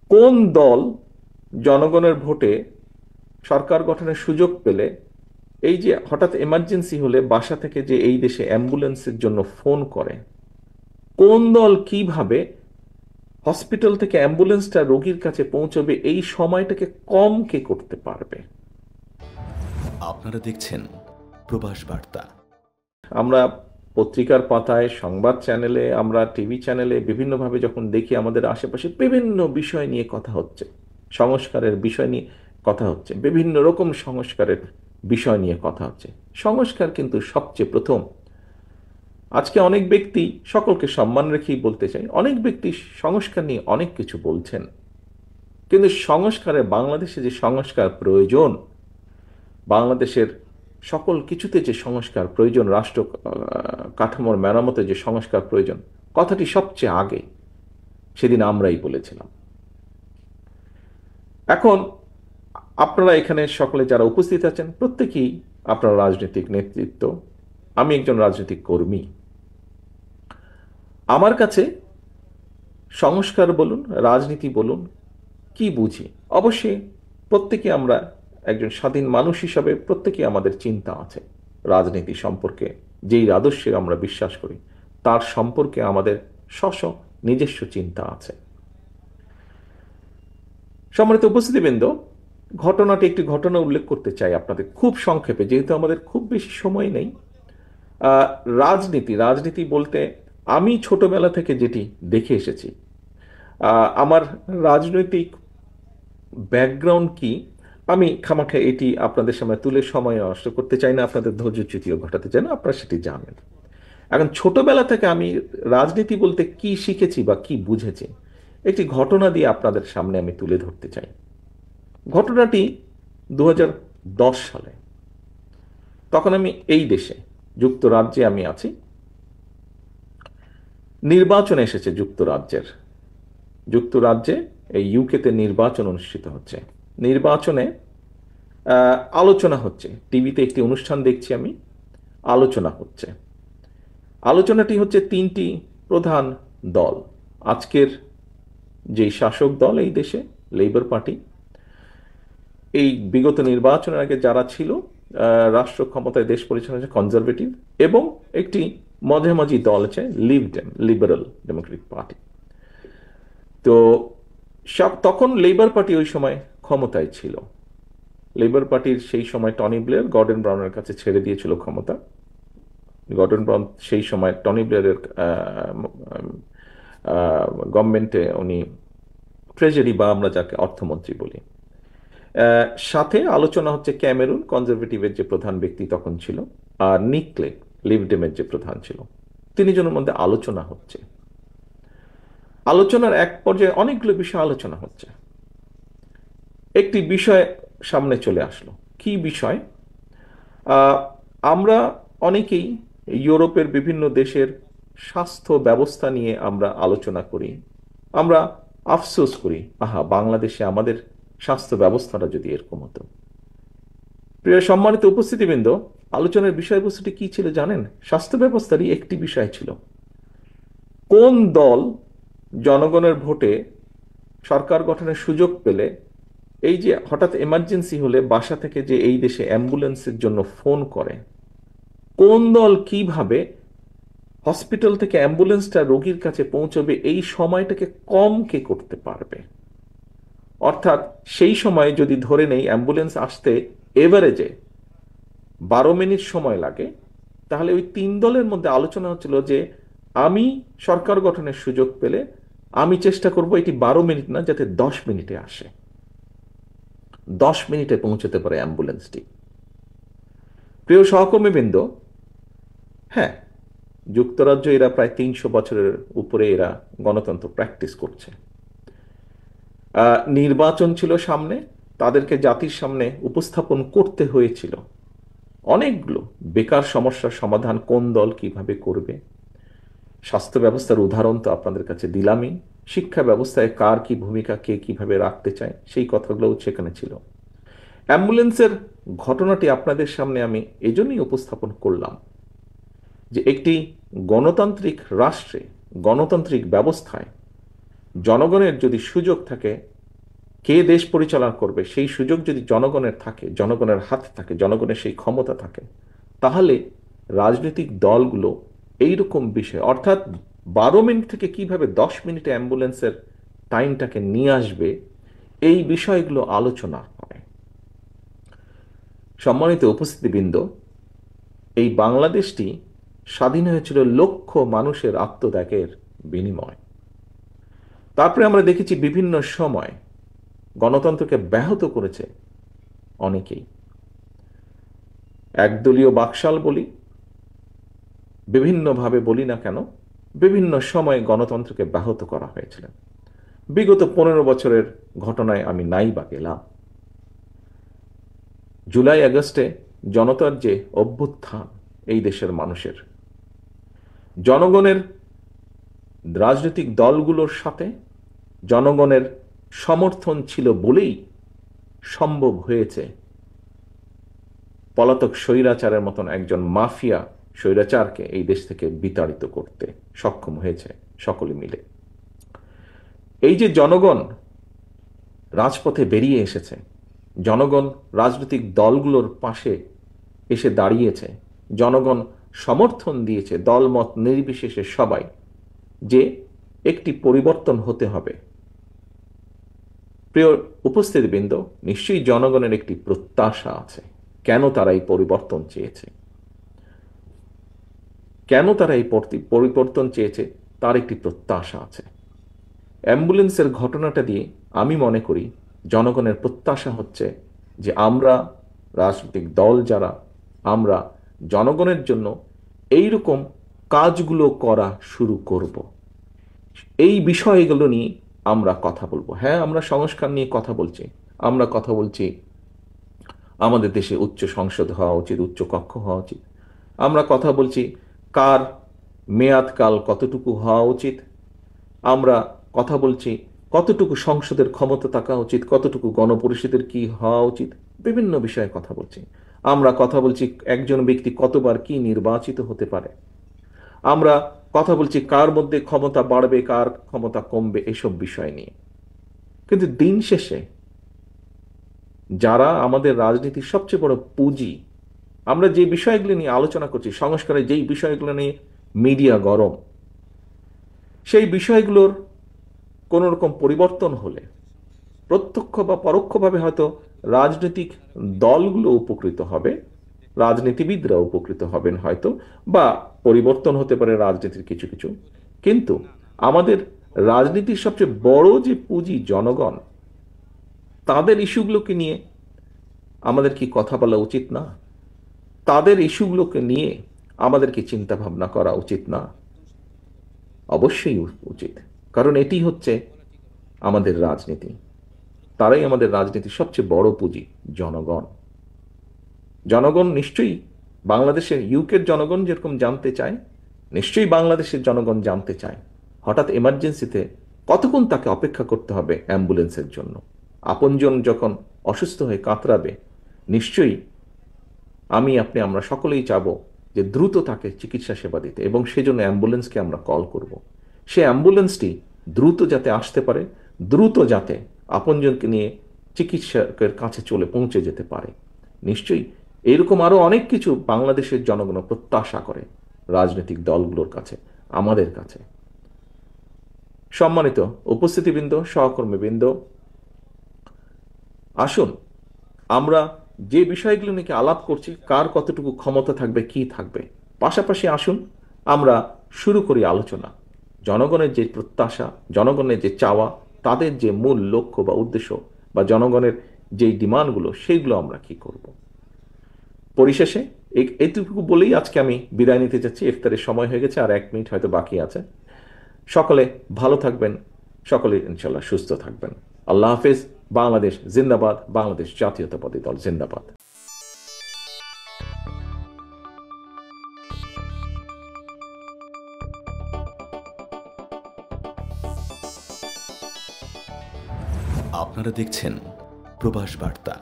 কোন দল জনগণের ভোটে সরকার গঠনের সুযোগ পেলে এই যে হঠাৎ এমার্জেন্সি হলে বাসা থেকে যে এই দেশে অ্যাম্বুলেন্সের জন্য ফোন করে, কোন দল কিভাবে হসপিটাল থেকে অ্যাম্বুলেন্সটা রোগীর কাছে পৌঁছবে এই সময়টাকে কম কে করতে পারবে? আপনারা দেখছেন প্রবাস বার্তা। আমরা পত্রিকার পাতায়, সংবাদ চ্যানেলে, আমরা টিভি চ্যানেলে বিভিন্নভাবে যখন দেখি আমাদের আশেপাশে বিভিন্ন বিষয় নিয়ে কথা হচ্ছে, সংস্কারের বিষয় নিয়ে কথা হচ্ছে, বিভিন্ন রকম সংস্কারের বিষয় নিয়ে কথা হচ্ছে। সংস্কার কিন্তু সবচেয়ে প্রথম। আজকে অনেক ব্যক্তি, সকলকে সম্মান রেখেই বলতে চাই, অনেক ব্যক্তি সংস্কার নিয়ে অনেক কিছু বলছেন, কিন্তু সংস্কারে বাংলাদেশে যে সংস্কার প্রয়োজন, বাংলাদেশের সকল কিছুতে যে সংস্কার প্রয়োজন, রাষ্ট্র কাঠামোর মেরামতে যে সংস্কার প্রয়োজন, কথাটি সবচেয়ে আগে সেদিন আমরাই বলেছিলাম। এখন আপনারা এখানে সকলে যারা উপস্থিত আছেন প্রত্যেকেই আপনারা রাজনৈতিক নেতৃত্ব, আমি একজন রাজনৈতিক কর্মী। আমার কাছে সংস্কার বলুন, রাজনীতি বলুন, কি বুঝি, অবশ্যই প্রত্যেকে আমরা একজন স্বাধীন মানুষ হিসাবে প্রত্যেকে আমাদের চিন্তা আছে রাজনীতি সম্পর্কে। যেই আদর্শে আমরা বিশ্বাস করি তার সম্পর্কে আমাদের নিজস্ব চিন্তা আছে। সম্মানিত উপস্থিতিবৃন্দ, ঘটনাটি একটি ঘটনা উল্লেখ করতে চাই আপনাদের খুব সংক্ষেপে, যেহেতু আমাদের খুব বেশি সময় নেই। রাজনীতি রাজনীতি বলতে আমি ছোটবেলা থেকে যেটি দেখে এসেছি, আমার রাজনৈতিক ব্যাকগ্রাউন্ড কি, আমি খামাখা এটি আপনাদের সামনে তুলে সময় নষ্ট করতে চাই না, আপনাদের ধৈর্যচ্যুতিও ঘটাতে চাই না, আপনারা সেটি জানেন। এখন ছোটবেলা থেকে আমি রাজনীতি বলতে কি শিখেছি বা কি বুঝেছি, একটি ঘটনা দিয়ে আপনাদের সামনে আমি তুলে ধরতে চাই। ঘটনাটি 2010 সালে। তখন আমি এই দেশে যুক্তরাজ্যে আমি আছি। নির্বাচন এসেছে যুক্তরাজ্যে এই ইউকেতে নির্বাচন অনুষ্ঠিত হচ্ছে। নির্বাচনে আলোচনা হচ্ছে, টিভিতে একটি অনুষ্ঠান দেখছি আমি, আলোচনা হচ্ছে। আলোচনাটি হচ্ছে তিনটি প্রধান দল। আজকের যেই শাসক দল এই দেশে, লেবার পার্টি, এই বিগত নির্বাচনের আগে যারা ছিল রাষ্ট্র ক্ষমতায় দেশ পরিচালনা, কনজারভেটিভ, এবং একটি মাঝামাঝি দল আছে লিবারেল ডেমোক্রেটিক পার্টি। তো তখন লেবার পার্টি ওই সময় ক্ষমতায় ছিল। লেবার পার্টির সেই সময় টনি ব্লেয়ার গর্ডন ব্রাউনের কাছে ছেড়ে দিয়েছিল ক্ষমতা। গর্ডন ব্রাউন সেই সময় টনি ব্লেয়ারের গভর্নমেন্টে উনি ট্রেজারি বা আমরা যাকে অর্থমন্ত্রী বলি। সাথে আলোচনা হচ্ছে ক্যামেরুন কনজারভেটিভের যে প্রধান ব্যক্তি তখন ছিল, আর নিক ক্লেগ লিবডেমের যে প্রধান ছিল, তিনজনের মধ্যে আলোচনা হচ্ছে। আলোচনার এক পর্যায়ে অনেকগুলো বিষয় আলোচনা হচ্ছে। একটি বিষয় সামনে চলে আসলো। কি বিষয়? আমরা অনেকেই ইউরোপের বিভিন্ন দেশের স্বাস্থ্য ব্যবস্থা নিয়ে আমরা আলোচনা করি, আমরা আফসোস করি, আহা বাংলাদেশে আমাদের স্বাস্থ্য ব্যবস্থাটা যদি এরকম হতো। প্রিয় সম্মানিত উপস্থিতিবৃন্দ, আলোচনার বিষয়বস্তুটি কি ছিল জানেন? স্বাস্থ্য ব্যবস্থারই একটি বিষয় ছিল, কোন দল জনগণের ভোটে সরকার গঠনের সুযোগ পেলে এই যে হঠাৎ এমার্জেন্সি হলে বাসা থেকে যে এই দেশে অ্যাম্বুলেন্সের জন্য ফোন করে, কোন দল কিভাবে হসপিটাল থেকে অ্যাম্বুলেন্সটা রোগীর কাছে পৌঁছবে এই সময়টাকে কম কে করতে পারবে। অর্থাৎ সেই সময় যদি ধরে নেই অ্যাম্বুলেন্স আসতে এভারেজে 12 মিনিট সময় লাগে, তাহলে ওই তিন দলের মধ্যে আলোচনা হচ্ছিল যে আমি সরকার গঠনের সুযোগ পেলে আমি চেষ্টা করব এটি 12 মিনিট না, যাতে 10 মিনিটে আসে, 10 মিনিটে পৌঁছতে পারে অ্যাম্বুলেন্সটি। প্রিয় সহকর্মীবৃন্দ, হ্যাঁ, যুক্তরাজ্য এরা প্রায় 300 বছরের উপরে এরা গণতন্ত্র প্র্যাকটিস করছে। নির্বাচন ছিল সামনে, তাদেরকে জাতির সামনে উপস্থাপন করতে হয়েছিল অনেকগুলো বেকার সমস্যার সমাধান কোন দল কিভাবে করবে। স্বাস্থ্য ব্যবস্থার উদাহরণ তো আপনাদের কাছে দিলামই, শিক্ষা ব্যবস্থায় কার কি ভূমিকা, কে কিভাবে রাখতে চায়, সেই কথাগুলোও সেখানে ছিল। অ্যাম্বুলেন্সের ঘটনাটি আপনাদের সামনে আমি এজন্যই উপস্থাপন করলাম যে একটি গণতান্ত্রিক রাষ্ট্রে, গণতান্ত্রিক ব্যবস্থায় জনগণের যদি সুযোগ থাকে কে দেশ পরিচালনা করবে সেই সুযোগ যদি জনগণের থাকে, জনগণের হাতে থাকে, জনগণের সেই ক্ষমতা থাকে, তাহলে রাজনৈতিক দলগুলো এইরকম বিষয়, অর্থাৎ 12 মিনিট থেকে কিভাবে 10 মিনিটে অ্যাম্বুলেন্সের টাইমটাকে নিয়ে আসবে, এই বিষয়গুলো আলোচনা হয়। সম্মানিত উপস্থিতিবৃন্দ, এই বাংলাদেশটি স্বাধীন হয়েছিল লক্ষ মানুষের আত্মত্যাগের বিনিময়। তারপরে আমরা দেখেছি বিভিন্ন সময় গণতন্ত্রকে ব্যাহত করেছে অনেকেই। একদলীয় বাকশাল বলি, বিভিন্নভাবে বলি না কেন, বিভিন্ন সময় গণতন্ত্রকে ব্যাহত করা হয়েছিল। বিগত 15 বছরের ঘটনায় আমি নাই বা গেলাম। জুলাই আগস্টে জনতার যে অভ্যুত্থান, এই দেশের মানুষের, জনগণের রাজনৈতিক দলগুলোর সাথে জনগণের সমর্থন ছিল বলেই সম্ভব হয়েছে পলাতক স্বৈরাচারের মতন একজন মাফিয়া স্বৈরাচারকে এই দেশ থেকে বিতাড়িত করতে সক্ষম হয়েছে সকলে মিলে। এই যে জনগণ রাজপথে বেরিয়ে এসেছে, জনগণ রাজনৈতিক দলগুলোর পাশে এসে দাঁড়িয়েছে, জনগণ সমর্থন দিয়েছে দলমত নির্বিশেষে সবাই, যে একটি পরিবর্তন হতে হবে। প্রিয় উপস্থিতিবৃন্দ, নিশ্চয়ই জনগণের একটি প্রত্যাশা আছে। কেন তারা এই পরিবর্তন চেয়েছে, কেন তারা এই পরিবর্তন চেয়েছে, তার একটি প্রত্যাশা আছে। অ্যাম্বুলেন্সের ঘটনাটা দিয়ে আমি মনে করি জনগণের প্রত্যাশা হচ্ছে যে আমরা রাজনৈতিক দল যারা, আমরা জনগণের জন্য এইরকম কাজগুলো করা শুরু করব। এই বিষয়গুলো নিয়ে আমরা কথা বলবো। হ্যাঁ, আমরা সংস্কার নিয়ে কথা বলছি, আমরা কথা বলছি আমাদের দেশে উচ্চ সংসদ হওয়া উচিত, উচ্চ কক্ষ হওয়া উচিত। আমরা কথা বলছি কার মেয়াদকাল কতটুকু হওয়া উচিত। আমরা কথা বলছি কতটুকু সংসদের ক্ষমতা থাকা উচিত, কতটুকু গণপরিষদের কি হওয়া উচিত, বিভিন্ন বিষয়ে কথা বলছি। আমরা কথা বলছি একজন ব্যক্তি কতবার কি নির্বাচিত হতে পারে। আমরা কথা বলছি কার মধ্যে ক্ষমতা বাড়বে, কার ক্ষমতা কমবে, এসব বিষয় নিয়ে। কিন্তু দিন শেষে যারা আমাদের রাজনীতির সবচেয়ে বড় পুঁজি, আমরা যে বিষয়গুলো নিয়ে আলোচনা করছি, সংস্কারের যেই বিষয়গুলো নিয়ে মিডিয়া গরম, সেই বিষয়গুলোর কোন রকম পরিবর্তন হলে প্রত্যক্ষ বা পরোক্ষভাবে হয়তো রাজনৈতিক দলগুলো উপকৃত হবে, রাজনীতিবিদরা উপকৃত হবেন হয়তো, বা পরিবর্তন হতে পারে রাজনীতির কিছু কিছু। কিন্তু আমাদের রাজনীতির সবচেয়ে বড় যে পুঁজি জনগণ, তাদের ইস্যুগুলোকে নিয়ে আমাদের কি কথা বলা উচিত না? তাদের ইস্যুগুলোকে নিয়ে আমাদের কি চিন্তা ভাবনা করা উচিত না? অবশ্যই উচিত, কারণ এটি হচ্ছে আমাদের রাজনীতি। তারাই আমাদের রাজনীতির সবচেয়ে বড় পুঁজি, জনগণ। জনগণ নিশ্চয়ই বাংলাদেশের, ইউকের জনগণ যেরকম জানতে চায়, নিশ্চয়ই বাংলাদেশের জনগণ জানতে চায় হঠাৎ এমার্জেন্সিতে কতক্ষণ তাকে অপেক্ষা করতে হবে অ্যাম্বুলেন্সের জন্য। আপনজন যখন অসুস্থ হয়ে কাতরাবে, নিশ্চয়ই আমি আপনি আমরা সকলেই চাবো যে দ্রুত তাকে চিকিৎসা সেবা দিতে, এবং সেজন্য অ্যাম্বুলেন্সকে আমরা কল করব। সে অ্যাম্বুলেন্সটি দ্রুত যাতে আসতে পারে, দ্রুত যাতে আপনজনকে নিয়ে চিকিৎসকের কাছে চলে পৌঁছে যেতে পারে। নিশ্চয়ই এরকম আরো অনেক কিছু বাংলাদেশের জনগণ প্রত্যাশা করে রাজনৈতিক দলগুলোর কাছে, আমাদের কাছে। সম্মানিত উপস্থিতিবৃন্দ, সহকর্মীবৃন্দ, আসুন আমরা যে বিষয়গুলো নিয়ে আলাপ করছি, কার কতটুকু ক্ষমতা থাকবে, কি থাকবে, পাশাপাশি আসুন আমরা শুরু করি আলোচনা। জনগণের যে প্রত্যাশা, জনগণের যে চাওয়া, তাদের যে মূল লক্ষ্য বা উদ্দেশ্য, বা জনগণের যে ডিমান্ডগুলো, সেইগুলো আমরা কি করব। পরিশেষে এইটুকু বলেই আজকে আমি বিদায় নিতে যাচ্ছি। ইফতারের সময় হয়ে গেছে, আর 1 মিনিট হয়তো বাকি আছে। সকলে ভালো থাকবেন, সকলে ইনশাল্লাহ সুস্থ থাকবেন। আল্লাহ হাফেজ। বাংলাদেশ জিন্দাবাদ, বাংলাদেশ জাতীয়তাবাদী দল জিন্দাবাদ। আপনারা দেখছেন প্রবাস বার্তা।